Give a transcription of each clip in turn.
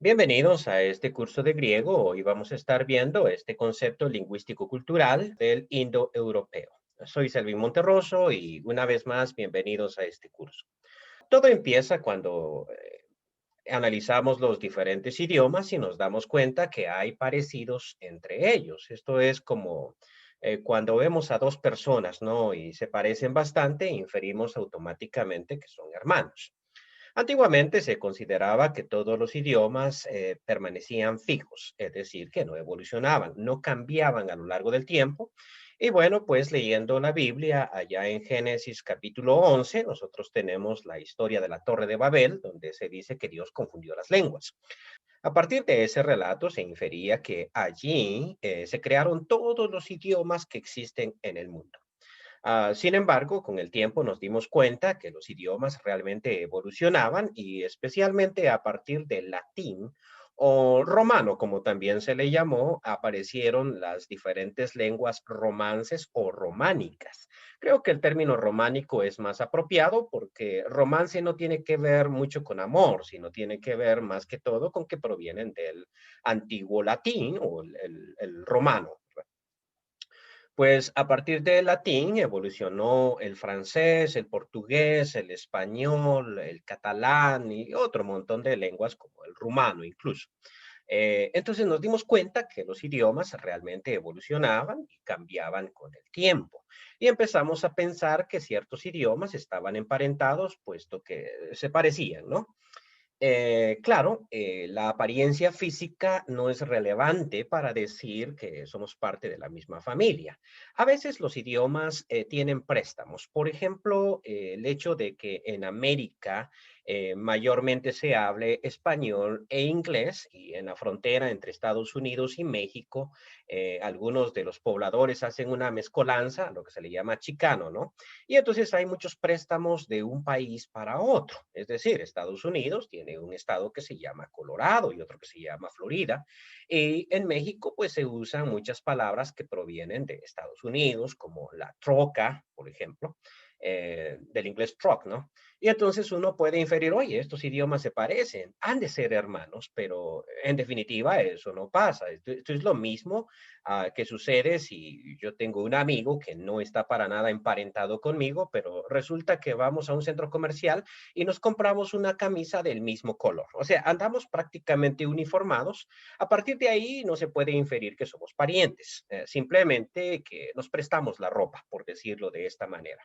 Bienvenidos a este curso de griego. Hoy vamos a estar viendo este concepto lingüístico-cultural del indoeuropeo. Soy Selvin Monterroso y una vez más, bienvenidos a este curso. Todo empieza cuando analizamos los diferentes idiomas y nos damos cuenta que hay parecidos entre ellos. Esto es como cuando vemos a dos personas, ¿no? Y se parecen bastante, inferimos automáticamente que son hermanos. Antiguamente se consideraba que todos los idiomas permanecían fijos, es decir, que no evolucionaban, no cambiaban a lo largo del tiempo. Y bueno, pues leyendo la Biblia, allá en Génesis capítulo 11, nosotros tenemos la historia de la Torre de Babel, donde se dice que Dios confundió las lenguas. A partir de ese relato se infería que allí se crearon todos los idiomas que existen en el mundo. Sin embargo, con el tiempo nos dimos cuenta que los idiomas realmente evolucionaban y especialmente a partir del latín o romano, como también se le llamó, aparecieron las diferentes lenguas romances o románicas. Creo que el término románico es más apropiado porque romance no tiene que ver mucho con amor, sino tiene que ver más que todo con que provienen del antiguo latín o el romano. Pues a partir del latín evolucionó el francés, el portugués, el español, el catalán y otro montón de lenguas como el rumano incluso. Entonces nos dimos cuenta que los idiomas realmente evolucionaban y cambiaban con el tiempo. Y empezamos a pensar que ciertos idiomas estaban emparentados, puesto que se parecían, ¿no? Claro, la apariencia física no es relevante para decir que somos parte de la misma familia. A veces los idiomas tienen préstamos. Por ejemplo, el hecho de que en América mayormente se hable español e inglés y en la frontera entre Estados Unidos y México, algunos de los pobladores hacen una mezcolanza, lo que se le llama chicano, ¿no? Y entonces hay muchos préstamos de un país para otro. Es decir, Estados Unidos tiene un estado que se llama Colorado y otro que se llama Florida. Y en México, pues se usan muchas palabras que provienen de Estados Unidos, como la troca, por ejemplo, del inglés truck, ¿no? Y entonces uno puede inferir, oye, estos idiomas se parecen, han de ser hermanos, pero en definitiva eso no pasa. Esto es lo mismo qué sucede si yo tengo un amigo que no está para nada emparentado conmigo, pero resulta que vamos a un centro comercial y nos compramos una camisa del mismo color. O sea, andamos prácticamente uniformados. A partir de ahí no se puede inferir que somos parientes, simplemente que nos prestamos la ropa, por decirlo de esta manera.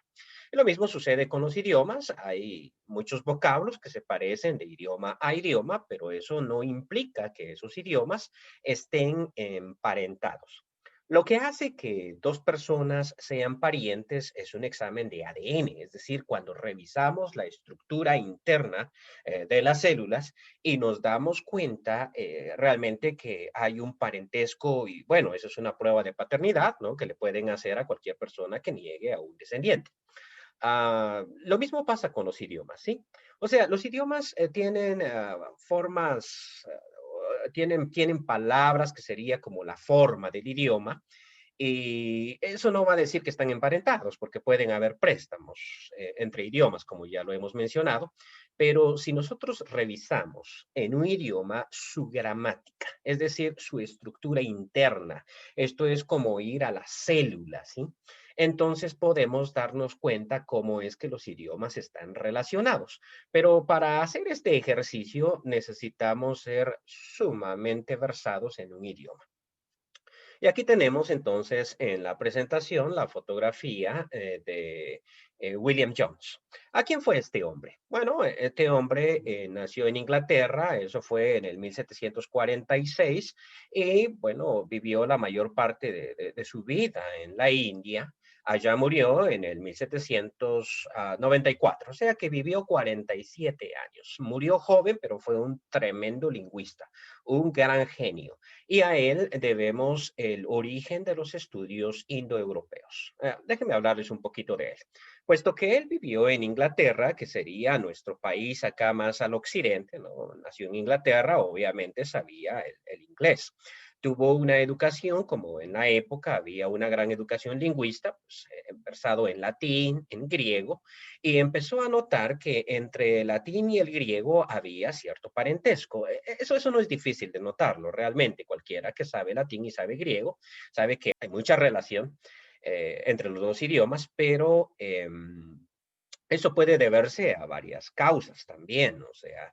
Y lo mismo sucede con los idiomas. Hay muchos vocablos que se parecen de idioma a idioma, pero eso no implica que esos idiomas estén emparentados. Lo que hace que dos personas sean parientes es un examen de ADN, es decir, cuando revisamos la estructura interna de las células y nos damos cuenta realmente que hay un parentesco y bueno, eso es una prueba de paternidad, ¿no? Que le pueden hacer a cualquier persona que niegue a un descendiente. Lo mismo pasa con los idiomas, ¿sí? O sea, los idiomas tienen formas, tienen palabras que sería como la forma del idioma, y eso no va a decir que están emparentados, porque pueden haber préstamos entre idiomas, como ya lo hemos mencionado, pero si nosotros revisamos en un idioma su gramática, es decir, su estructura interna, esto es como ir a las células, ¿sí? Entonces podemos darnos cuenta cómo es que los idiomas están relacionados. Pero para hacer este ejercicio necesitamos ser sumamente versados en un idioma. Y aquí tenemos entonces en la presentación la fotografía de William Jones. ¿A quién fue este hombre? Bueno, este hombre nació en Inglaterra, eso fue en el 1746, y bueno, vivió la mayor parte de su vida en la India. Allá murió en el 1794, o sea que vivió 47 años. Murió joven, pero fue un tremendo lingüista, un gran genio. Y a él debemos el origen de los estudios indoeuropeos. Déjenme hablarles un poquito de él. Puesto que él vivió en Inglaterra, que sería nuestro país acá más al occidente, ¿no? Nació en Inglaterra, obviamente sabía el inglés. tuvo una educación, como en la época había una gran educación lingüista, pues, versado en latín, en griego, y empezó a notar que entre el latín y el griego había cierto parentesco. Eso no es difícil de notarlo, realmente. Cualquiera que sabe latín y sabe griego sabe que hay mucha relación entre los dos idiomas, pero eso puede deberse a varias causas también, o sea,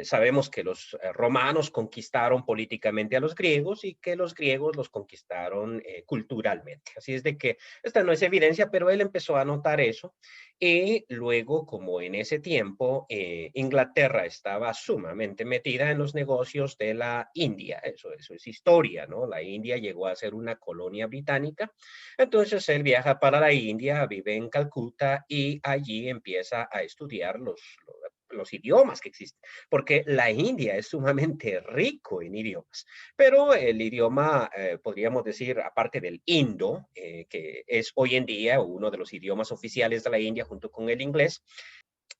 sabemos que los romanos conquistaron políticamente a los griegos y que los griegos los conquistaron culturalmente. Así es de que esta no es evidencia, pero él empezó a notar eso y luego, como en ese tiempo Inglaterra estaba sumamente metida en los negocios de la India, eso es historia, ¿no? La India llegó a ser una colonia británica, entonces él viaja para la India, vive en Calcuta y allí empieza a estudiar los idiomas que existen, porque la India es sumamente rico en idiomas, pero el idioma, podríamos decir, aparte del indo, que es hoy en día uno de los idiomas oficiales de la India junto con el inglés,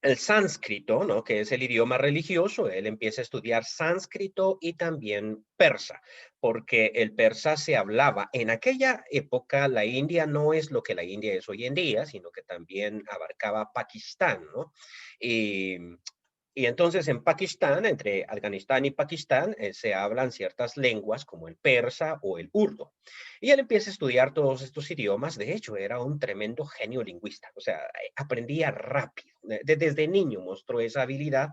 el sánscrito, ¿no? Que es el idioma religioso, él empieza a estudiar sánscrito y también persa, porque el persa se hablaba en aquella época, la India no es lo que la India es hoy en día, sino que también abarcaba Pakistán, ¿no? Y y entonces en Pakistán, entre Afganistán y Pakistán, se hablan ciertas lenguas como el persa o el urdo. Y él empieza a estudiar todos estos idiomas. De hecho, era un tremendo genio lingüista. O sea, aprendía rápido. Desde niño mostró esa habilidad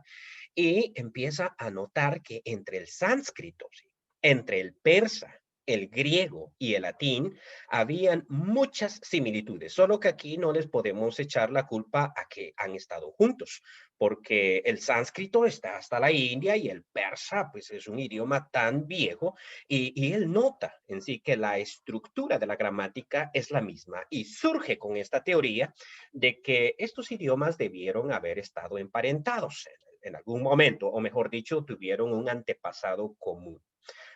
y empieza a notar que entre el sánscrito, ¿sí? Entre el persa, el griego y el latín, habían muchas similitudes, solo que aquí no les podemos echar la culpa a que han estado juntos, porque el sánscrito está hasta la India y el persa, pues es un idioma tan viejo, y él nota en sí que la estructura de la gramática es la misma y surge con esta teoría de que estos idiomas debieron haber estado emparentados en algún momento, o mejor dicho, tuvieron un antepasado común.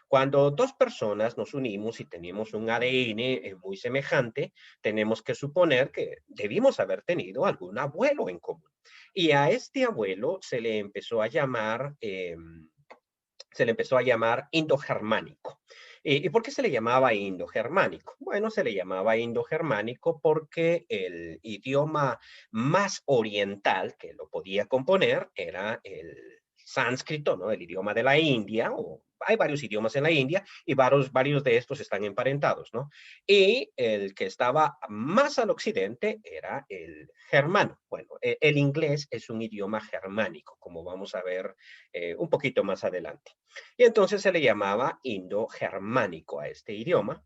Cuando dos personas nos unimos y tenemos un ADN muy semejante, tenemos que suponer que debimos haber tenido algún abuelo en común. Y a este abuelo se le empezó a llamar indogermánico. ¿Y por qué se le llamaba indogermánico? Bueno, se le llamaba indogermánico porque el idioma más oriental que lo podía componer era el sánscrito, ¿no? El idioma de la India, o hay varios idiomas en la India y varios de estos están emparentados, ¿no? Y el que estaba más al occidente era el germano. Bueno, el inglés es un idioma germánico, como vamos a ver un poquito más adelante. Y entonces se le llamaba indo-germánico a este idioma,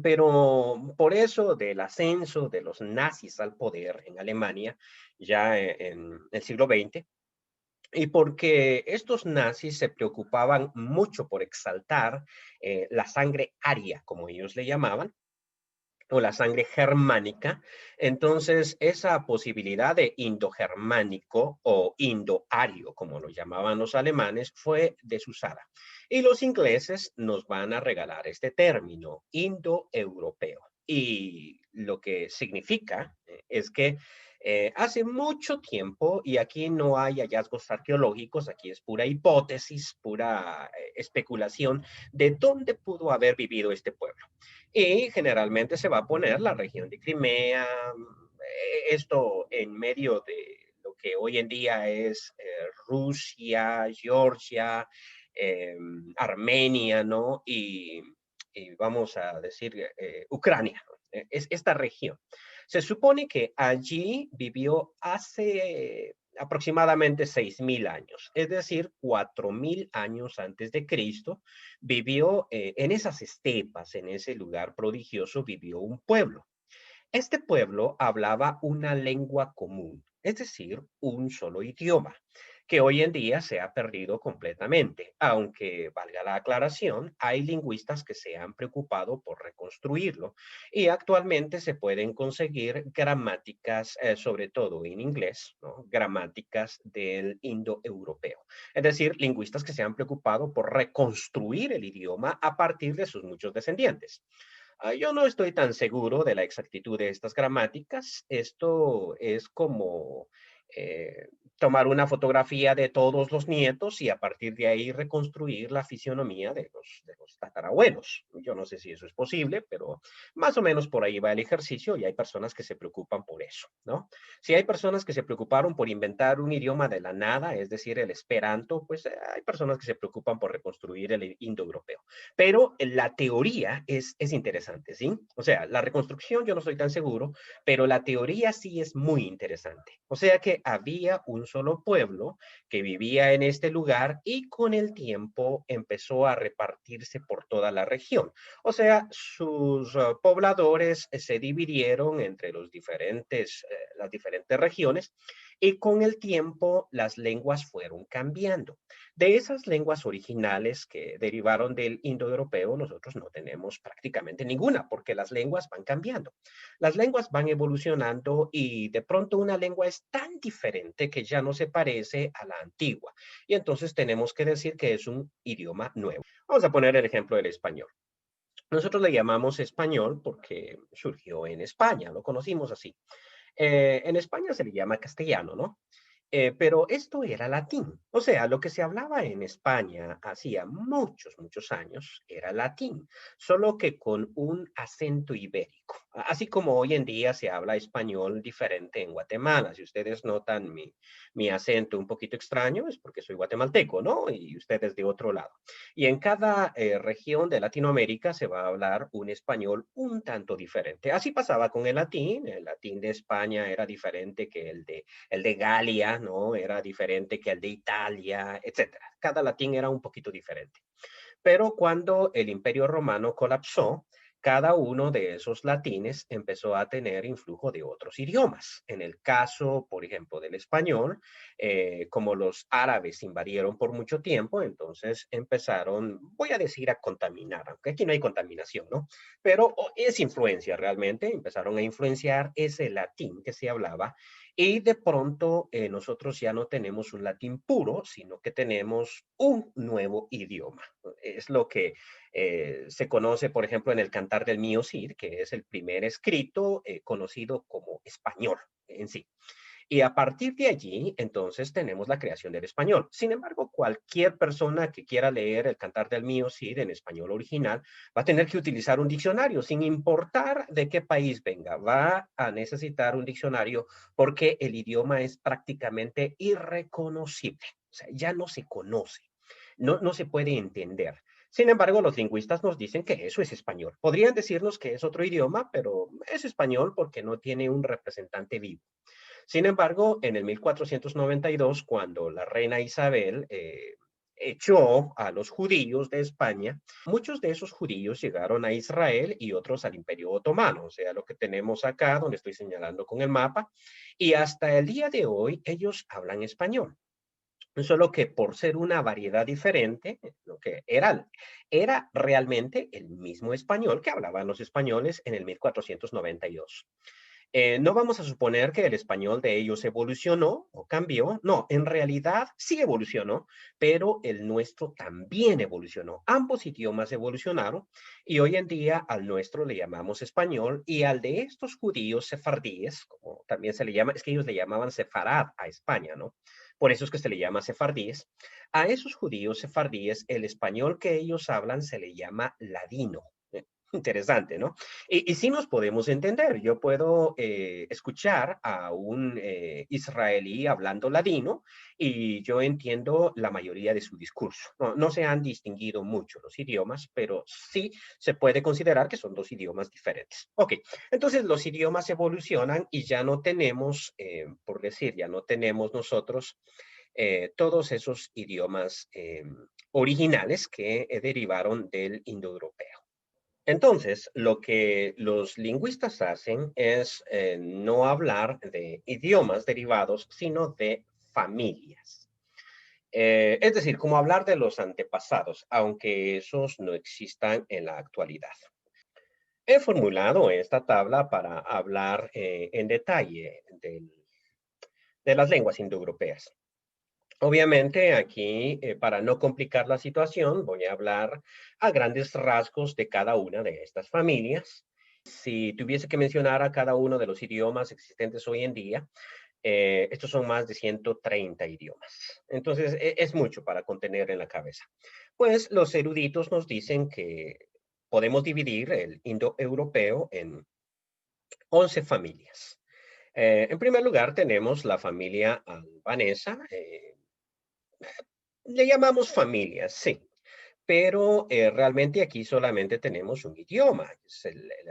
pero por eso del ascenso de los nazis al poder en Alemania, ya en el siglo XX, y porque estos nazis se preocupaban mucho por exaltar la sangre aria, como ellos le llamaban, o la sangre germánica, entonces esa posibilidad de indogermánico o indoario, como lo llamaban los alemanes, fue desusada. Y los ingleses nos van a regalar este término, indoeuropeo. Y lo que significa es que hace mucho tiempo, y aquí no hay hallazgos arqueológicos, aquí es pura hipótesis, pura especulación, de dónde pudo haber vivido este pueblo. Y generalmente se va a poner la región de Crimea, esto en medio de lo que hoy en día es Rusia, Georgia, eh, Armenia, ¿no? Y vamos a decir Ucrania, ¿no? Es esta región. Se supone que allí vivió hace aproximadamente 6.000 años, es decir, 4.000 años antes de Cristo, vivió en esas estepas, en ese lugar prodigioso, vivió un pueblo. Este pueblo hablaba una lengua común, es decir, un solo idioma, que hoy en día se ha perdido completamente, aunque valga la aclaración, hay lingüistas que se han preocupado por reconstruirlo y actualmente se pueden conseguir gramáticas, sobre todo en inglés, ¿no? Gramáticas del indoeuropeo, es decir, lingüistas que se han preocupado por reconstruir el idioma a partir de sus muchos descendientes. Yo no estoy tan seguro de la exactitud de estas gramáticas. Esto es como eh, tomar una fotografía de todos los nietos y a partir de ahí reconstruir la fisionomía de los tatarabuelos. Yo no sé si eso es posible, pero más o menos por ahí va el ejercicio y hay personas que se preocupan por eso, ¿no? Si hay personas que se preocuparon por inventar un idioma de la nada, es decir, el esperanto, pues hay personas que se preocupan por reconstruir el indoeuropeo. Pero la teoría es interesante, ¿sí? O sea, la reconstrucción yo no estoy tan seguro, pero la teoría sí es muy interesante. O sea que había un solo pueblo que vivía en este lugar y con el tiempo empezó a repartirse por toda la región. O sea, sus pobladores se dividieron entre las diferentes regiones y con el tiempo las lenguas fueron cambiando. De esas lenguas originales que derivaron del indoeuropeo, nosotros no tenemos prácticamente ninguna, porque las lenguas van cambiando. Las lenguas van evolucionando y de pronto una lengua es tan diferente que ya no se parece a la antigua. Y entonces tenemos que decir que es un idioma nuevo. Vamos a poner el ejemplo del español. Nosotros le llamamos español porque surgió en España, lo conocimos así. En España se le llama castellano, ¿no? Pero esto era latín. O sea, lo que se hablaba en España hacía muchos años era latín, solo que con un acento ibérico. Así como hoy en día se habla español diferente en Guatemala. Si ustedes notan mi acento un poquito extraño, es porque soy guatemalteco, ¿no? Y ustedes de otro lado. Y en cada región de Latinoamérica se va a hablar un español un tanto diferente. Así pasaba con el latín. El latín de España era diferente que el de Galia, ¿no? Era diferente que el de Italia, etcétera. Cada latín era un poquito diferente. Pero cuando el Imperio Romano colapsó, cada uno de esos latines empezó a tener influjo de otros idiomas. En el caso, por ejemplo, del español, como los árabes invadieron por mucho tiempo, entonces empezaron, voy a decir, a contaminar, aunque aquí no hay contaminación, ¿no? Pero es influencia realmente, empezaron a influenciar ese latín que se hablaba y de pronto nosotros ya no tenemos un latín puro, sino que tenemos un nuevo idioma. Es lo que se conoce, por ejemplo, en el Cantar del Mío Cid, que es el primer escrito conocido como español en sí. Y a partir de allí, entonces, tenemos la creación del español. Sin embargo, cualquier persona que quiera leer el Cantar del Mío Cid en español original va a tener que utilizar un diccionario, sin importar de qué país venga. Va a necesitar un diccionario porque el idioma es prácticamente irreconocible. O sea, ya no se conoce, no se puede entender. Sin embargo, los lingüistas nos dicen que eso es español. Podrían decirnos que es otro idioma, pero es español porque no tiene un representante vivo. Sin embargo, en el 1492, cuando la reina Isabel echó a los judíos de España, muchos de esos judíos llegaron a Israel y otros al Imperio Otomano, o sea, lo que tenemos acá, donde estoy señalando con el mapa, y hasta el día de hoy ellos hablan español. Solo que por ser una variedad diferente, lo que era realmente el mismo español que hablaban los españoles en el 1492. No vamos a suponer que el español de ellos evolucionó o cambió. No, en realidad sí evolucionó, pero el nuestro también evolucionó. Ambos idiomas evolucionaron y hoy en día al nuestro le llamamos español y al de estos judíos sefardíes, como también se le llama, es que ellos le llamaban sefarad a España, ¿no? Por eso es que se le llama sefardíes. A esos judíos sefardíes, el español que ellos hablan se le llama ladino. Interesante, ¿no? Y sí nos podemos entender. Yo puedo escuchar a un israelí hablando ladino y yo entiendo la mayoría de su discurso. No se han distinguido mucho los idiomas, pero sí se puede considerar que son dos idiomas diferentes. Ok, entonces los idiomas evolucionan y ya no tenemos, por decir, ya no tenemos nosotros todos esos idiomas originales que derivaron del indoeuropeo. Entonces, lo que los lingüistas hacen es no hablar de idiomas derivados, sino de familias. Es decir, como hablar de los antepasados, aunque esos no existan en la actualidad. He formulado esta tabla para hablar en detalle de las lenguas indoeuropeas. Obviamente, aquí, para no complicar la situación, voy a hablar a grandes rasgos de cada una de estas familias. Si tuviese que mencionar a cada uno de los idiomas existentes hoy en día, Estos son más de 130 idiomas. Entonces, es mucho para contener en la cabeza. Pues los eruditos nos dicen que podemos dividir el indoeuropeo en 11 familias. En primer lugar, tenemos la familia albanesa. Le llamamos familia, sí, pero realmente aquí solamente tenemos un idioma, es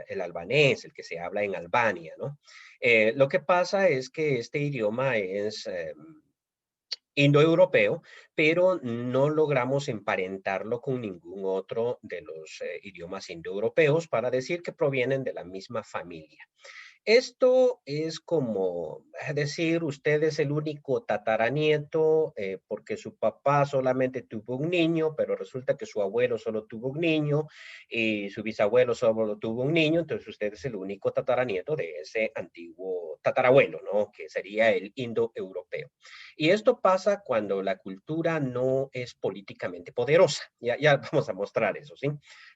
el albanés, el que se habla en Albania, ¿no? Lo que pasa es que este idioma es indoeuropeo, pero no logramos emparentarlo con ningún otro de los idiomas indoeuropeos para decir que provienen de la misma familia. Esto es como decir, usted es el único tataranieto porque su papá solamente tuvo un niño, pero resulta que su abuelo solo tuvo un niño y su bisabuelo solo tuvo un niño, entonces usted es el único tataranieto de ese antiguo tatarabuelo, ¿no? Que sería el indoeuropeo. Y esto pasa cuando la cultura no es políticamente poderosa. Ya vamos a mostrar eso, ¿sí?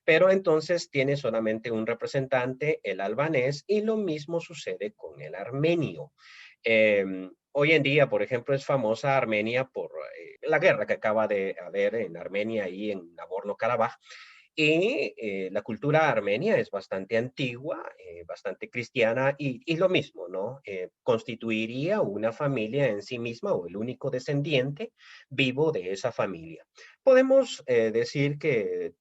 Pero entonces tiene solamente un representante, el albanés, y lo mismo sucede con el armenio. Hoy en día, por ejemplo, es famosa Armenia por la guerra que acaba de haber en Armenia y en Nagorno-Karabaj. Y la cultura armenia es bastante antigua, bastante cristiana y lo mismo, ¿no? Constituiría una familia en sí misma o el único descendiente vivo de esa familia. Podemos decir que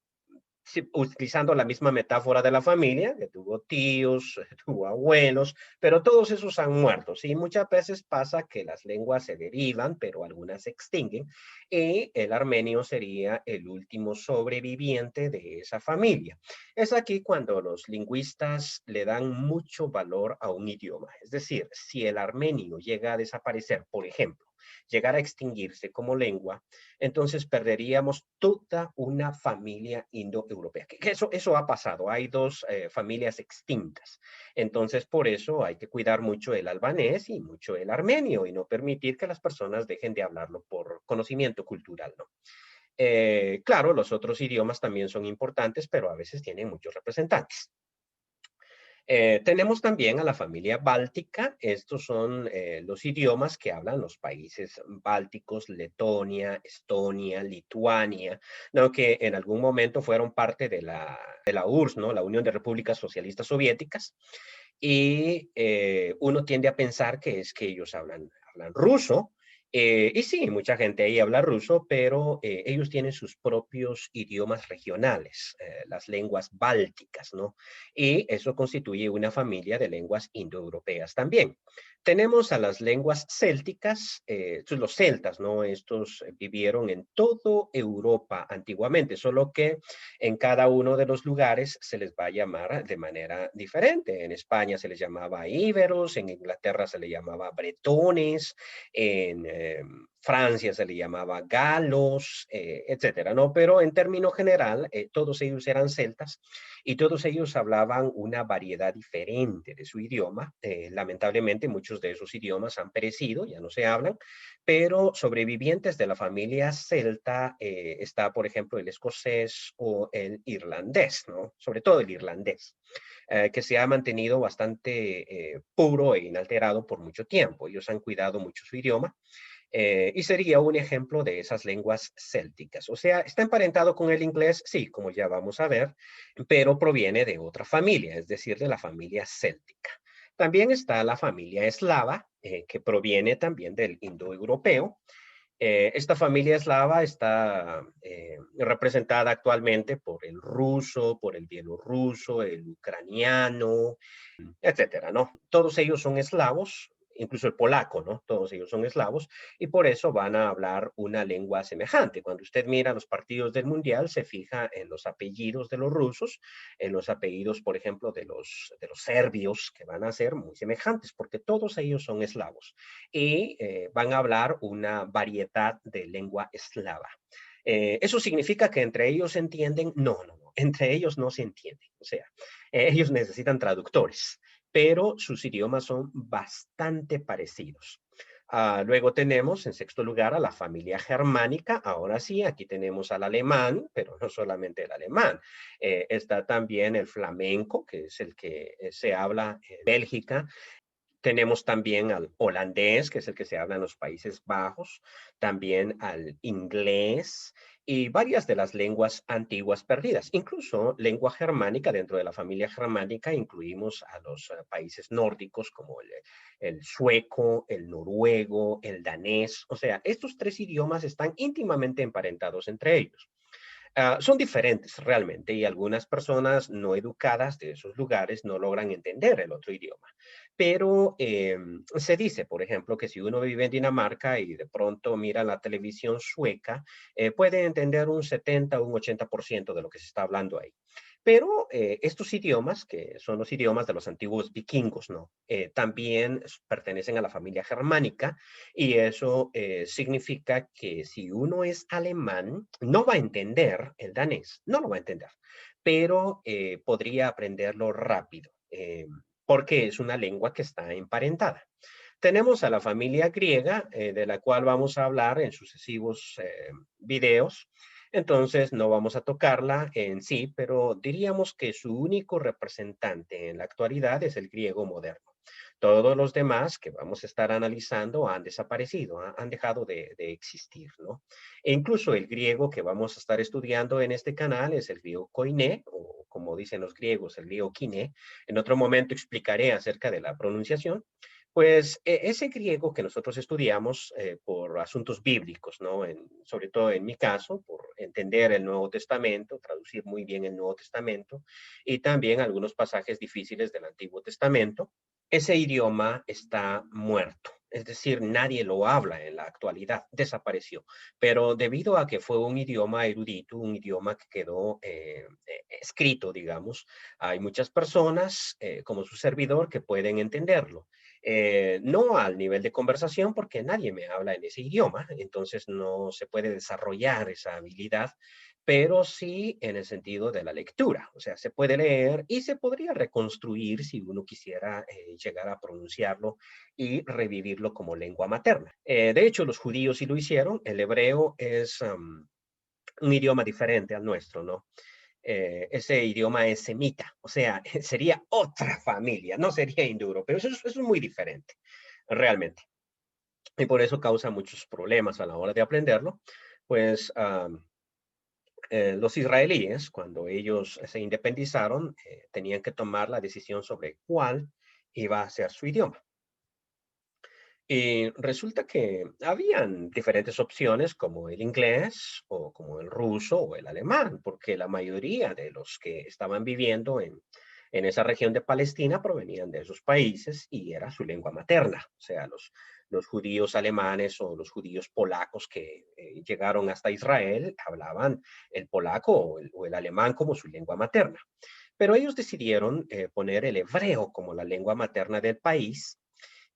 sí, utilizando la misma metáfora de la familia, que tuvo tíos, tuvo abuelos, pero todos esos han muerto. Sí, muchas veces pasa que las lenguas se derivan, pero algunas se extinguen, y el armenio sería el último sobreviviente de esa familia. Es aquí cuando los lingüistas le dan mucho valor a un idioma. Es decir, si el armenio llega a desaparecer, por ejemplo, llegar a extinguirse como lengua, entonces perderíamos toda una familia indoeuropea. Que eso ha pasado, hay dos familias extintas. Entonces, por eso hay que cuidar mucho el albanés y mucho el armenio y no permitir que las personas dejen de hablarlo por conocimiento cultural, ¿no? Claro, los otros idiomas también son importantes, pero a veces tienen muchos representantes. Tenemos también a la familia báltica. Estos son los idiomas que hablan los países bálticos, Letonia, Estonia, Lituania, ¿no? Que en algún momento fueron parte de la URSS, ¿no? La Unión de Repúblicas Socialistas Soviéticas. Y uno tiende a pensar que es que ellos hablan ruso. Y sí, mucha gente ahí habla ruso, pero ellos tienen sus propios idiomas regionales, las lenguas bálticas, ¿no? Y eso constituye una familia de lenguas indoeuropeas también. Tenemos a las lenguas célticas, los celtas, ¿no? Estos vivieron en toda Europa antiguamente, solo que en cada uno de los lugares se les va a llamar de manera diferente. En España se les llamaba íberos, en Inglaterra se les llamaba bretones, en Francia se le llamaba galos, etcétera, ¿no? Pero en término general, todos ellos eran celtas y todos ellos hablaban una variedad diferente de su idioma. Lamentablemente, muchos de esos idiomas han perecido, ya no se hablan, pero sobrevivientes de la familia celta está, por ejemplo, el escocés o el irlandés, ¿no? Sobre todo el irlandés, que se ha mantenido bastante puro e inalterado por mucho tiempo. Ellos han cuidado mucho su idioma y sería un ejemplo de esas lenguas célticas. O sea, está emparentado con el inglés, sí, como ya vamos a ver, pero proviene de otra familia, es decir, de la familia céltica. También está la familia eslava, que proviene también del indoeuropeo. Esta familia eslava está representada actualmente por el ruso, por el bielorruso, el ucraniano, etcétera, ¿no? Todos ellos son eslavos, incluso el polaco, ¿no? Todos ellos son eslavos y por eso van a hablar una lengua semejante. Cuando usted mira los partidos del Mundial, se fija en los apellidos de los rusos, en los apellidos, por ejemplo, de los serbios, que van a ser muy semejantes, porque todos ellos son eslavos y van a hablar una variedad de lengua eslava. ¿Eso significa que entre ellos se entienden? No, no, no. Entre ellos no se entienden. O sea, ellos necesitan traductores, pero sus idiomas son bastante parecidos. Luego tenemos, en sexto lugar, a la familia germánica. Ahora sí, aquí tenemos al alemán, pero no solamente el alemán. Está también el flamenco, que es el que se habla en Bélgica. Tenemos también al holandés, que es el que se habla en los Países Bajos, también al inglés y varias de las lenguas antiguas perdidas. Incluso lengua germánica, dentro de la familia germánica incluimos a los países nórdicos como el sueco, el noruego, el danés. O sea, estos tres idiomas están íntimamente emparentados entre ellos. Son diferentes realmente y algunas personas no educadas de esos lugares no logran entender el otro idioma. Pero se dice, por ejemplo, que si uno vive en Dinamarca y de pronto mira la televisión sueca, puede entender un 70 o un 80% de lo que se está hablando ahí. Pero estos idiomas, que son los idiomas de los antiguos vikingos, ¿no? También pertenecen a la familia germánica y eso significa que si uno es alemán, no va a entender el danés, no lo va a entender, pero podría aprenderlo rápido, porque es una lengua que está emparentada. Tenemos a la familia griega, de la cual vamos a hablar en sucesivos videos. Entonces, no vamos a tocarla en sí, pero diríamos que su único representante en la actualidad es el griego moderno. Todos los demás que vamos a estar analizando han desaparecido, han dejado de existir, ¿no? E incluso el griego que vamos a estar estudiando en este canal es el griego koiné, o como dicen los griegos, el griego kiné. En otro momento explicaré acerca de la pronunciación. Pues ese griego que nosotros estudiamos por asuntos bíblicos, ¿no? Sobre todo en mi caso, por entender el Nuevo Testamento, traducir muy bien el Nuevo Testamento y también algunos pasajes difíciles del Antiguo Testamento, ese idioma está muerto. Es decir, nadie lo habla en la actualidad, desapareció. Pero debido a que fue un idioma erudito, un idioma que quedó escrito, digamos, hay muchas personas, como su servidor, que pueden entenderlo. No al nivel de conversación, porque nadie me habla en ese idioma, entonces no se puede desarrollar esa habilidad, pero sí en el sentido de la lectura. O sea, se puede leer y se podría reconstruir si uno quisiera llegar a pronunciarlo y revivirlo como lengua materna. De hecho, los judíos sí lo hicieron. El hebreo es un idioma diferente al nuestro, ¿no? Ese idioma es semita, o sea, sería otra familia, no sería indoeuropeo. Eso es muy diferente, realmente. Y por eso causa muchos problemas a la hora de aprenderlo. Pues los israelíes, cuando ellos se independizaron, tenían que tomar la decisión sobre cuál iba a ser su idioma. Y resulta que habían diferentes opciones como el inglés o como el ruso o el alemán, porque la mayoría de los que estaban viviendo en esa región de Palestina provenían de esos países y era su lengua materna. O sea, los judíos alemanes o los judíos polacos que llegaron hasta Israel hablaban el polaco o el alemán como su lengua materna. Pero ellos decidieron poner el hebreo como la lengua materna del país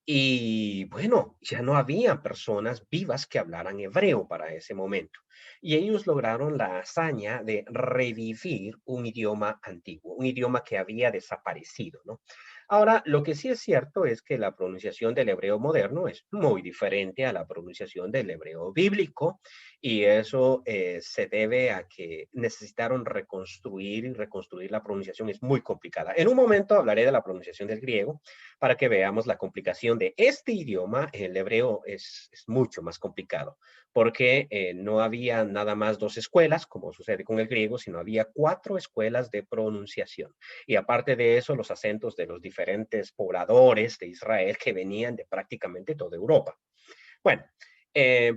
y bueno, ya no había personas vivas que hablaran hebreo para ese momento. Y ellos lograron la hazaña de revivir un idioma antiguo, un idioma que había desaparecido, ¿no? Ahora, lo que sí es cierto es que la pronunciación del hebreo moderno es muy diferente a la pronunciación del hebreo bíblico y eso se debe a que necesitaron reconstruir y reconstruir la pronunciación es muy complicada. En un momento hablaré de la pronunciación del griego, para que veamos la complicación de este idioma. El hebreo es mucho más complicado, porque no había nada más dos escuelas, como sucede con el griego, sino había cuatro escuelas de pronunciación. Y aparte de eso, los acentos de los diferentes pobladores de Israel que venían de prácticamente toda Europa. Bueno,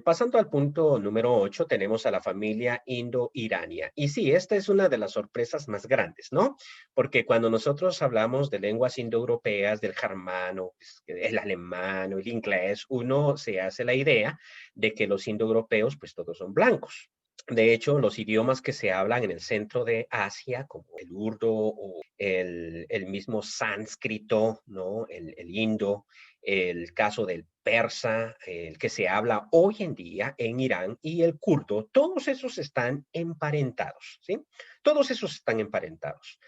pasando al punto número 8, tenemos a la familia indo-irania. Y sí, esta es una de las sorpresas más grandes, ¿no? Porque cuando nosotros hablamos de lenguas indoeuropeas, del germano, pues, el alemán o el inglés, uno se hace la idea de que los indoeuropeos, pues todos son blancos. De hecho, los idiomas que se hablan en el centro de Asia, como el urdo o el mismo sánscrito, ¿no? El indo, el caso del persa, el que se habla hoy en día en Irán, y el kurdo, todos esos están emparentados, ¿sí? Todos esos están emparentados.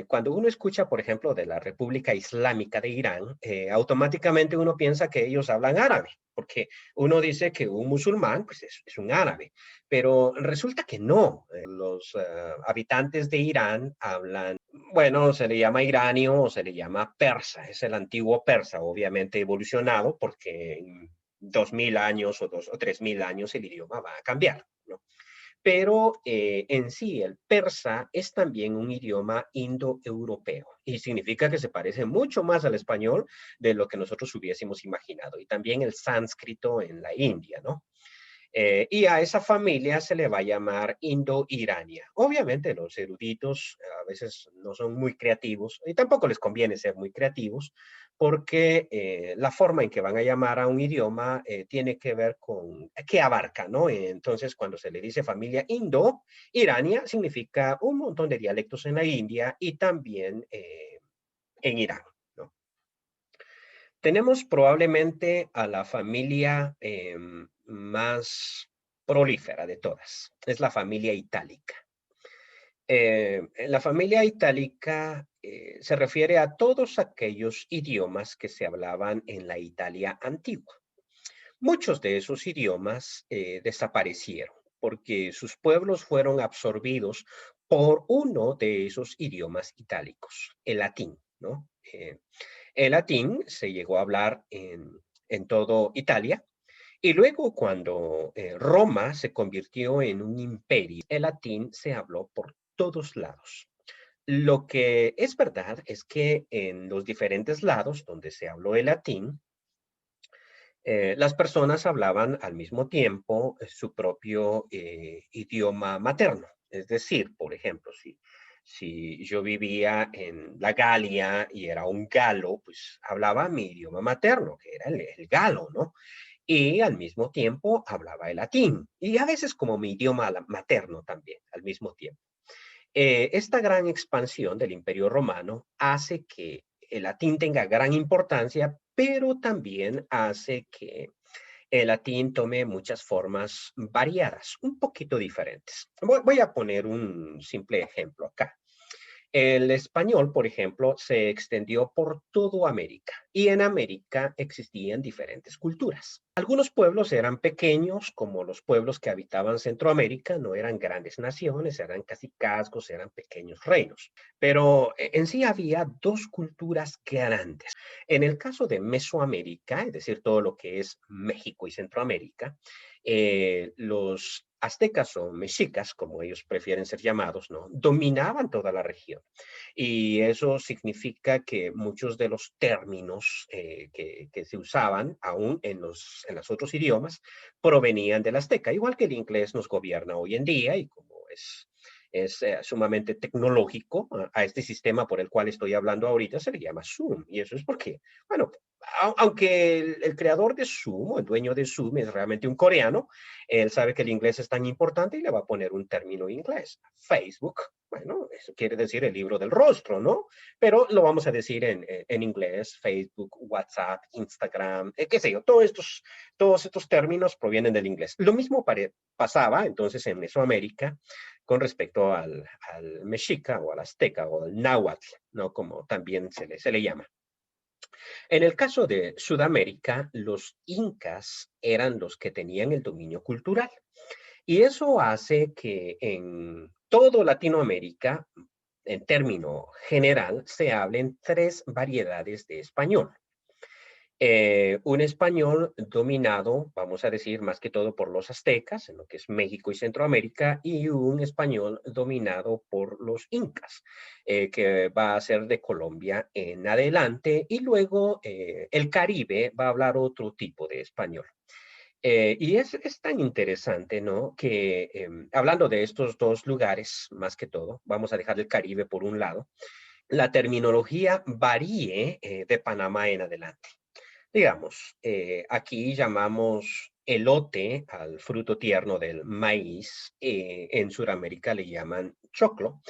Cuando uno escucha, por ejemplo, de la República Islámica de Irán, automáticamente uno piensa que ellos hablan árabe, porque uno dice que un musulmán pues es un árabe, pero resulta que no. Los habitantes de Irán hablan, bueno, se le llama iranio o se le llama persa, es el antiguo persa, obviamente evolucionado, porque en 2000 años o 3000 años el idioma va a cambiar, ¿no? Pero en sí el persa es también un idioma indoeuropeo y significa que se parece mucho más al español de lo que nosotros hubiésemos imaginado. Y también el sánscrito en la India, ¿no? Y a esa familia se le va a llamar indo-irania. Obviamente los eruditos a veces no son muy creativos y tampoco les conviene ser muy creativos porque la forma en que van a llamar a un idioma tiene que ver con qué abarca, ¿no? Entonces, cuando se le dice familia indo-irania, significa un montón de dialectos en la India y también en Irán, ¿no? Tenemos probablemente a la familia más prolífera de todas. Es la familia itálica. La familia itálica se refiere a todos aquellos idiomas que se hablaban en la Italia antigua. Muchos de esos idiomas desaparecieron porque sus pueblos fueron absorbidos por uno de esos idiomas itálicos, el latín, ¿no? El latín se llegó a hablar en todo Italia y luego cuando Roma se convirtió en un imperio, el latín se habló por todos lados. Lo que es verdad es que en los diferentes lados donde se habló el latín, las personas hablaban al mismo tiempo su propio idioma materno. Es decir, por ejemplo, si yo vivía en la Galia y era un galo, pues hablaba mi idioma materno, que era el galo, ¿no? Y al mismo tiempo hablaba el latín, y a veces como mi idioma materno también, al mismo tiempo. Esta gran expansión del Imperio Romano hace que el latín tenga gran importancia, pero también hace que el latín tome muchas formas variadas, un poquito diferentes. Voy a poner un simple ejemplo acá. El español, por ejemplo, se extendió por toda América y en América existían diferentes culturas. Algunos pueblos eran pequeños, como los pueblos que habitaban Centroamérica, no eran grandes naciones, eran casi cascos, eran pequeños reinos. Pero en sí había dos culturas grandes. En el caso de Mesoamérica, es decir, todo lo que es México y Centroamérica, los aztecas o mexicas, como ellos prefieren ser llamados, ¿no? Dominaban toda la región. Y eso significa que muchos de los términos que se usaban aún en los otros idiomas provenían del azteca, igual que el inglés nos gobierna hoy en día y como es sumamente tecnológico, a este sistema por el cual estoy hablando ahorita se le llama Zoom. Y eso es porque, bueno, aunque el creador de Zoom, o el dueño de Zoom, es realmente un coreano, él sabe que el inglés es tan importante y le va a poner un término inglés. Facebook, bueno, eso quiere decir el libro del rostro, ¿no? Pero lo vamos a decir en inglés, Facebook, WhatsApp, Instagram, qué sé yo, todos estos términos provienen del inglés. Lo mismo pasaba entonces en Mesoamérica con respecto al mexica o al azteca o al náhuatl, ¿no? Como también se le llama. En el caso de Sudamérica, los incas eran los que tenían el dominio cultural. Y eso hace que en todo Latinoamérica, en término general, se hablen tres variedades de español. Un español dominado, vamos a decir, más que todo por los aztecas, en lo que es México y Centroamérica, y un español dominado por los incas, que va a ser de Colombia en adelante, y luego el Caribe va a hablar otro tipo de español. Y es tan interesante, ¿no? Que hablando de estos dos lugares, más que todo, vamos a dejar el Caribe por un lado, la terminología varíe de Panamá en adelante. Digamos, aquí llamamos elote al fruto tierno del maíz. En Sudamérica le llaman choclo.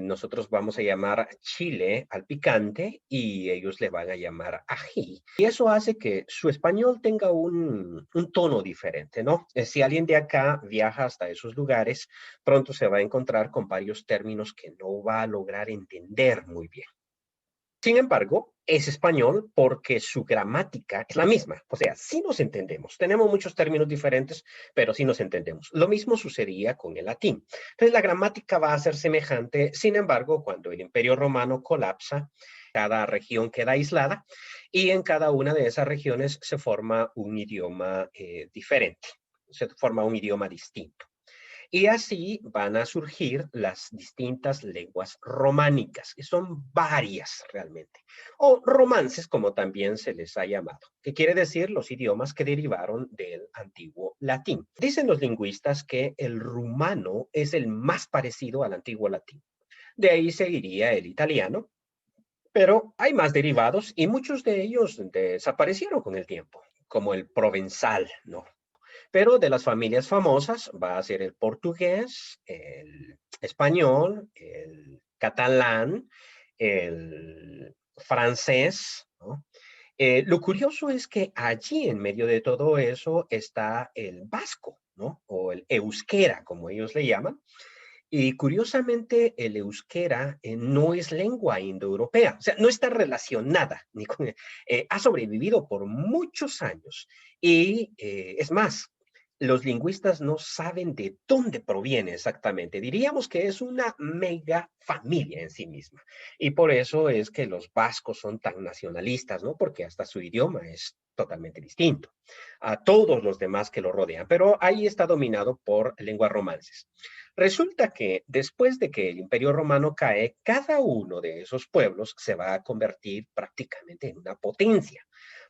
Nosotros vamos a llamar chile al picante y ellos le van a llamar ají. Y eso hace que su español tenga un tono diferente, ¿no? Si alguien de acá viaja hasta esos lugares, pronto se va a encontrar con varios términos que no va a lograr entender muy bien. Sin embargo, es español porque su gramática es la misma. O sea, sí nos entendemos. Tenemos muchos términos diferentes, pero sí nos entendemos. Lo mismo sucedía con el latín. Entonces, la gramática va a ser semejante. Sin embargo, cuando el Imperio Romano colapsa, cada región queda aislada y en cada una de esas regiones se forma un idioma diferente. Se forma un idioma distinto. Y así van a surgir las distintas lenguas románicas, que son varias realmente, o romances como también se les ha llamado, que quiere decir los idiomas que derivaron del antiguo latín. Dicen los lingüistas que el rumano es el más parecido al antiguo latín. De ahí seguiría el italiano, pero hay más derivados y muchos de ellos desaparecieron con el tiempo, como el provenzal, ¿no? Pero de las familias famosas va a ser el portugués, el español, el catalán, el francés, ¿no? Lo curioso es que allí en medio de todo eso está el vasco, ¿no? O el euskera, como ellos le llaman. Y curiosamente, el euskera no es lengua indoeuropea, o sea, no está relacionada, ni con, ha sobrevivido por muchos años. Y es más, los lingüistas no saben de dónde proviene exactamente. Diríamos que es una mega familia en sí misma. Y por eso es que los vascos son tan nacionalistas, ¿no? Porque hasta su idioma es totalmente distinto a todos los demás que lo rodean. Pero ahí está dominado por lenguas romances. Resulta que después de que el Imperio Romano cae, cada uno de esos pueblos se va a convertir prácticamente en una potencia.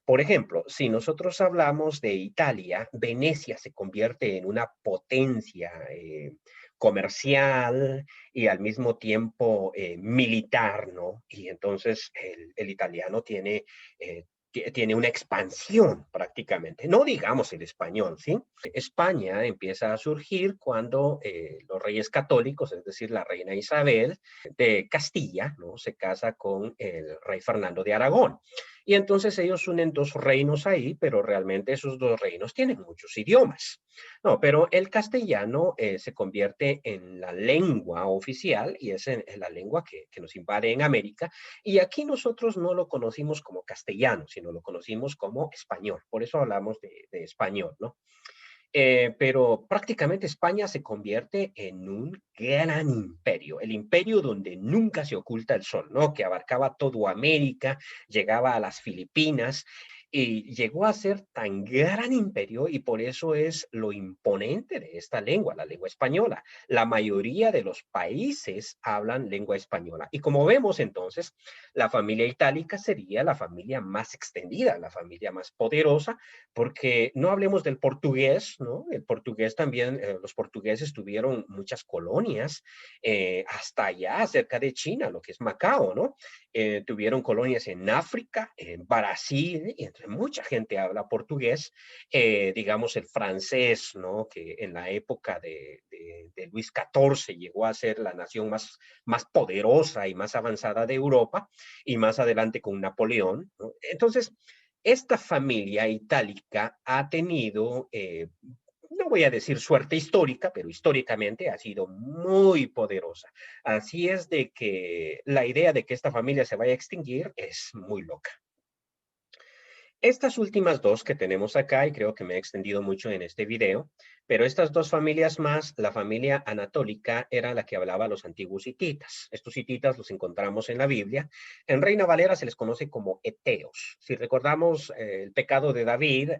Por ejemplo, si nosotros hablamos de Italia, Venecia se convierte en una potencia comercial y al mismo tiempo militar, ¿no? Y entonces el italiano tiene una expansión prácticamente, no digamos el español, ¿sí? España empieza a surgir cuando los reyes católicos, es decir, la reina Isabel de Castilla, ¿no? Se casa con el rey Fernando de Aragón. Y entonces ellos unen dos reinos ahí, pero realmente esos dos reinos tienen muchos idiomas. No, pero el castellano se convierte en la lengua oficial y es en la lengua que nos invade en América. Y aquí nosotros no lo conocimos como castellano, sino lo conocimos como español. Por eso hablamos de español, ¿no? Pero prácticamente España se convierte en un gran imperio, el imperio donde nunca se oculta el sol, ¿no? Que abarcaba toda América, llegaba a las Filipinas y llegó a ser tan gran imperio y por eso es lo imponente de esta lengua, la lengua española. La mayoría de los países hablan lengua española y como vemos entonces, la familia itálica sería la familia más extendida, la familia más poderosa porque no hablemos del portugués, ¿no? El portugués también, los portugueses tuvieron muchas colonias hasta allá, cerca de China, lo que es Macao, ¿no? Tuvieron colonias en África, en Brasil, y entre mucha gente habla portugués, digamos el francés, ¿no? Que en la época de Luis XIV llegó a ser la nación más poderosa y más avanzada de Europa, y más adelante con Napoleón, ¿no? Entonces, esta familia itálica ha tenido, no voy a decir suerte histórica, pero históricamente ha sido muy poderosa. Así es de que la idea de que esta familia se vaya a extinguir es muy loca. Estas últimas dos que tenemos acá, y creo que me he extendido mucho en este video, pero estas dos familias más, la familia anatólica era la que hablaba los antiguos hititas. Estos hititas los encontramos en la Biblia. En Reina Valera se les conoce como eteos. Si recordamos el pecado de David,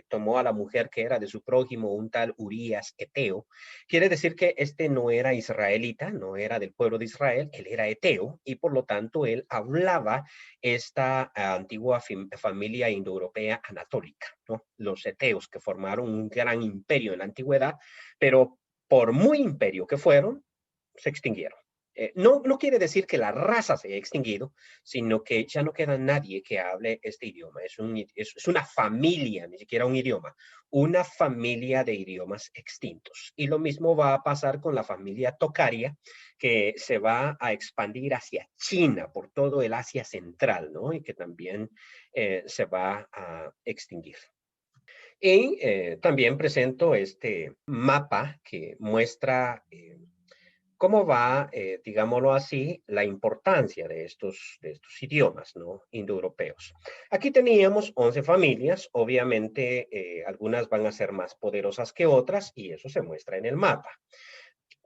tomó a la mujer que era de su prójimo, un tal Urías eteo. Quiere decir que este no era israelita, no era del pueblo de Israel, él era eteo y por lo tanto él hablaba esta antigua familia indoeuropea anatólica, ¿no? Los eteos que formaron un gran imperio en la antigüedad, pero por muy imperio que fueron, se extinguieron. No quiere decir que la raza se haya extinguido, sino que ya no queda nadie que hable este idioma. Es una familia, ni siquiera un idioma, una familia de idiomas extintos. Y lo mismo va a pasar con la familia tocaria, que se va a expandir hacia China, por todo el Asia Central, ¿no? Y que también se va a extinguir. Y también presento este mapa que muestra cómo va, digámoslo así, la importancia de estos idiomas, ¿no? Indoeuropeos. Aquí teníamos 11 familias, obviamente algunas van a ser más poderosas que otras y eso se muestra en el mapa.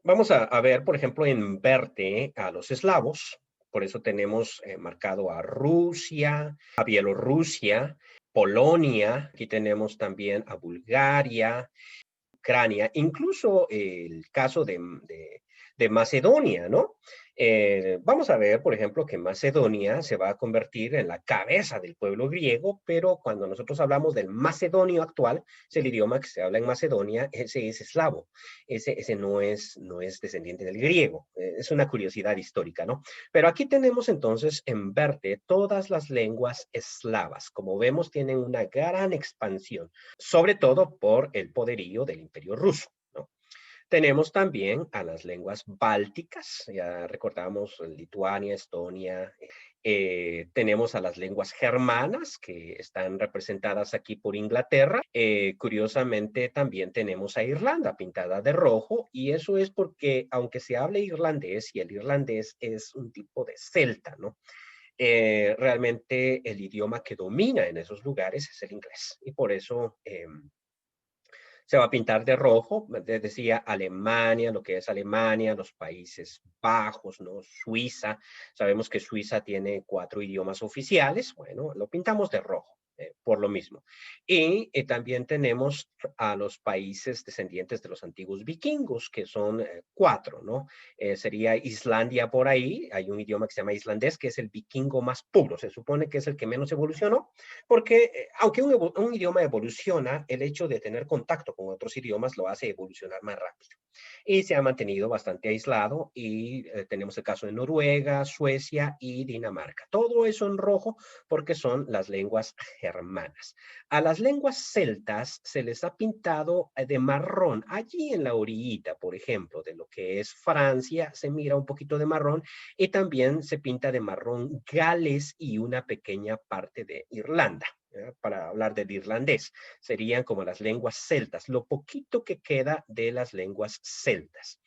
Vamos a ver, por ejemplo, en verde a los eslavos, por eso tenemos marcado a Rusia, a Bielorrusia, Polonia, aquí tenemos también a Bulgaria, Ucrania, incluso el caso de Macedonia, ¿no? Vamos a ver, por ejemplo, que Macedonia se va a convertir en la cabeza del pueblo griego, pero cuando nosotros hablamos del macedonio actual, es el idioma que se habla en Macedonia, ese es eslavo, ese no es descendiente del griego. Es una curiosidad histórica, ¿no? Pero aquí tenemos entonces en verde todas las lenguas eslavas. Como vemos, tienen una gran expansión, sobre todo por el poderío del Imperio Ruso, ¿no? Tenemos también a las lenguas bálticas, ya recordamos Lituania, Estonia. Tenemos a las lenguas germanas, que están representadas aquí por Inglaterra. Curiosamente, también tenemos a Irlanda, pintada de rojo, y eso es porque, aunque se hable irlandés, y el irlandés es un tipo de celta, ¿no? Realmente el idioma que domina en esos lugares es el inglés, y por eso se va a pintar de rojo. Decía Alemania, lo que es Alemania, los Países Bajos, ¿no? Suiza. Sabemos que Suiza tiene 4 idiomas oficiales. Bueno, lo pintamos de rojo. Por lo mismo. Y también tenemos a los países descendientes de los antiguos vikingos, que son 4, ¿no? Sería Islandia por ahí, hay un idioma que se llama islandés, que es el vikingo más puro, se supone que es el que menos evolucionó, porque aunque un idioma evoluciona, el hecho de tener contacto con otros idiomas lo hace evolucionar más rápido. Y se ha mantenido bastante aislado y tenemos el caso de Noruega, Suecia y Dinamarca. Todo eso en rojo porque son las lenguas germanas. A las lenguas celtas se les ha pintado de marrón. Allí en la orillita, por ejemplo, de lo que es Francia, se mira un poquito de marrón y también se pinta de marrón Gales y una pequeña parte de Irlanda. Para hablar del irlandés, serían como las lenguas celtas, lo poquito que queda de las lenguas celtas.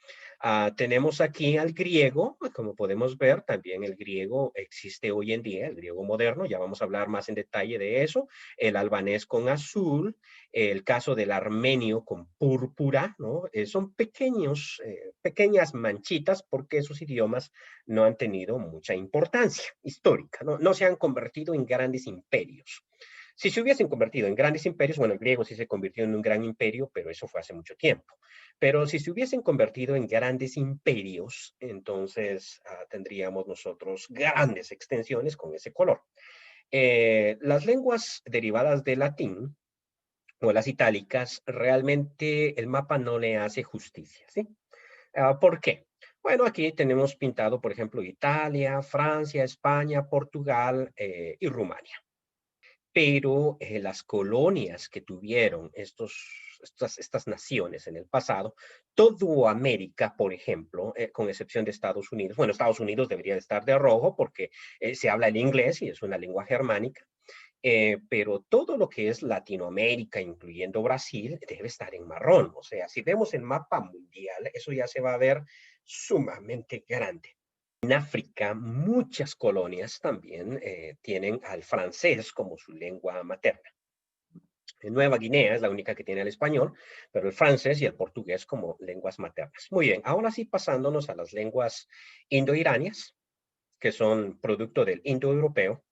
Tenemos aquí al griego, como podemos ver, también el griego existe hoy en día, el griego moderno, ya vamos a hablar más en detalle de eso, el albanés con azul, el caso del armenio con púrpura, ¿no? Son pequeñas manchitas porque esos idiomas no han tenido mucha importancia histórica, ¿no? No se han convertido en grandes imperios. Si se hubiesen convertido en grandes imperios, bueno, el griego sí se convirtió en un gran imperio, pero eso fue hace mucho tiempo. Pero si se hubiesen convertido en grandes imperios, entonces tendríamos nosotros grandes extensiones con ese color. Las lenguas derivadas del latín o las itálicas, realmente el mapa no le hace justicia, ¿sí? ¿Por qué? Bueno, aquí tenemos pintado, por ejemplo, Italia, Francia, España, Portugal y Rumania, pero las colonias que tuvieron estas naciones en el pasado, todo América, por ejemplo, con excepción de Estados Unidos, bueno, Estados Unidos debería de estar de rojo porque se habla el inglés y es una lengua germánica, pero todo lo que es Latinoamérica, incluyendo Brasil, debe estar en marrón. O sea, si vemos el mapa mundial, eso ya se va a ver sumamente grande. En África, muchas colonias también tienen al francés como su lengua materna. En Nueva Guinea es la única que tiene el español, pero el francés y el portugués como lenguas maternas. Muy bien, ahora sí pasándonos a las lenguas indoiranias, que son producto del indoeuropeo.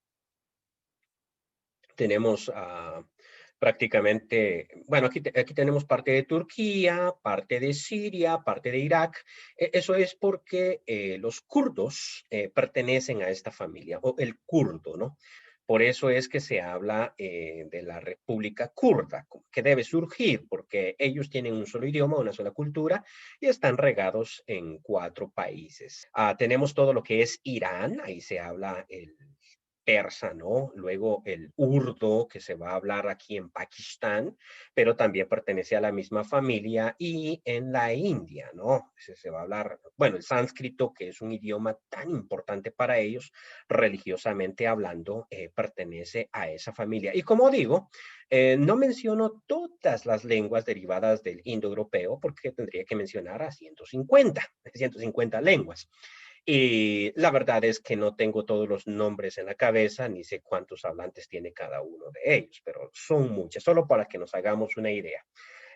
Tenemos prácticamente, bueno, aquí tenemos parte de Turquía, parte de Siria, parte de Irak. Eso es porque los kurdos pertenecen a esta familia, o el kurdo, ¿no? Por eso es que se habla de la República Kurda, que debe surgir porque ellos tienen un solo idioma, una sola cultura y están regados en 4 países. Tenemos todo lo que es Irán, ahí se habla el persa, ¿no? Luego el urdo, que se va a hablar aquí en Pakistán, pero también pertenece a la misma familia, y en la India, ¿no? Se va a hablar, bueno, el sánscrito, que es un idioma tan importante para ellos, religiosamente hablando, pertenece a esa familia. Y como digo, no menciono todas las lenguas derivadas del indoeuropeo porque tendría que mencionar a 150 lenguas. Y la verdad es que no tengo todos los nombres en la cabeza, ni sé cuántos hablantes tiene cada uno de ellos, pero son muchas, solo para que nos hagamos una idea.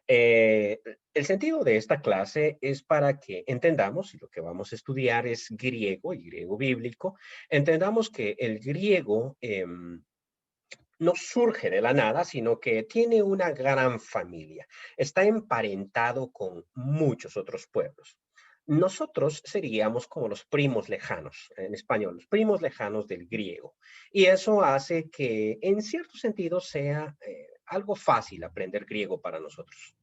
Eh, el sentido de esta clase es para que entendamos, y lo que vamos a estudiar es griego y griego bíblico, entendamos que el griego no surge de la nada, sino que tiene una gran familia. Está emparentado con muchos otros pueblos. Nosotros seríamos como los primos lejanos, en español, los primos lejanos del griego. Y eso hace que, en cierto sentido, sea algo fácil aprender griego para nosotros.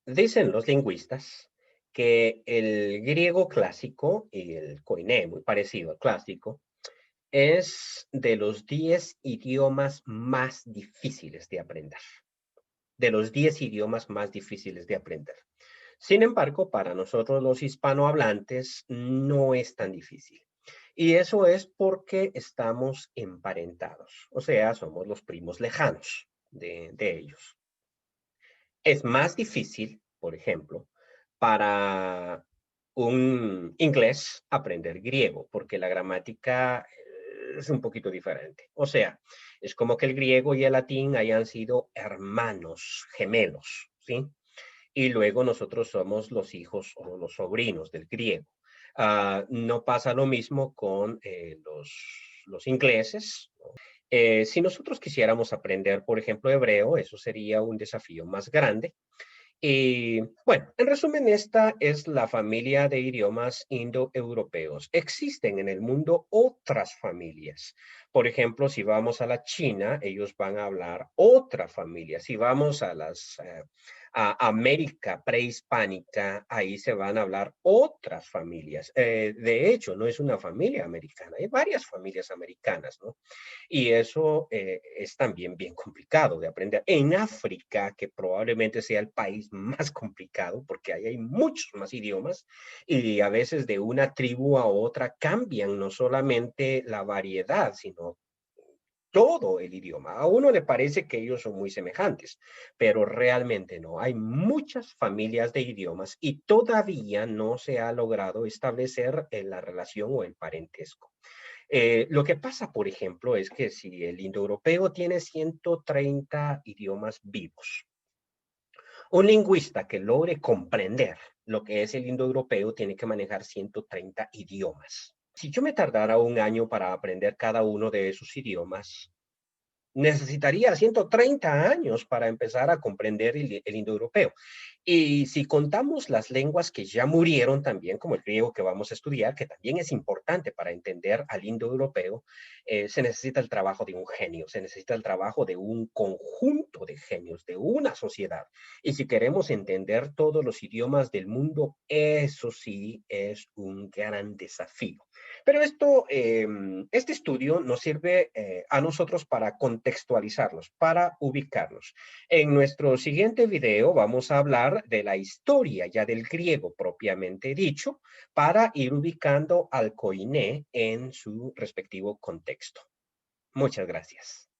Dicen los lingüistas que el griego clásico y el koiné, muy parecido al clásico, es de los 10 idiomas más difíciles de aprender. De los 10 idiomas más difíciles de aprender. Sin embargo, para nosotros los hispanohablantes no es tan difícil. Y eso es porque estamos emparentados, o sea, somos los primos lejanos de ellos. Es más difícil, por ejemplo, para un inglés aprender griego, porque la gramática es un poquito diferente. O sea, es como que el griego y el latín hayan sido hermanos, gemelos, ¿sí? Y luego nosotros somos los hijos o los sobrinos del griego. No pasa lo mismo con los ingleses. Si nosotros quisiéramos aprender, por ejemplo, hebreo, eso sería un desafío más grande. Y bueno, en resumen, esta es la familia de idiomas indoeuropeos. Existen en el mundo otras familias. Por ejemplo, si vamos a la China, ellos van a hablar otra familia. Si vamos a América prehispánica, ahí se van a hablar otras familias. De hecho, no es una familia americana, hay varias familias americanas, ¿no? Y eso es también bien complicado de aprender. En África, que probablemente sea el país más complicado, porque ahí hay muchos más idiomas, y a veces de una tribu a otra cambian no solamente la variedad, sino todo el idioma. A uno le parece que ellos son muy semejantes, pero realmente no. Hay muchas familias de idiomas y todavía no se ha logrado establecer la relación o el parentesco. Lo que pasa, por ejemplo, es que si el indoeuropeo tiene 130 idiomas vivos, un lingüista que logre comprender lo que es el indoeuropeo tiene que manejar 130 idiomas. Si yo me tardara un año para aprender cada uno de esos idiomas, necesitaría 130 años para empezar a comprender el indoeuropeo. Y si contamos las lenguas que ya murieron también, como el griego que vamos a estudiar, que también es importante para entender al indoeuropeo, se necesita el trabajo de un genio, se necesita el trabajo de un conjunto de genios, de una sociedad. Y si queremos entender todos los idiomas del mundo, eso sí es un gran desafío. Pero este estudio nos sirve a nosotros para contextualizarlos, para ubicarnos. En nuestro siguiente video vamos a hablar de la historia ya del griego propiamente dicho, para ir ubicando al koiné en su respectivo contexto. Muchas gracias.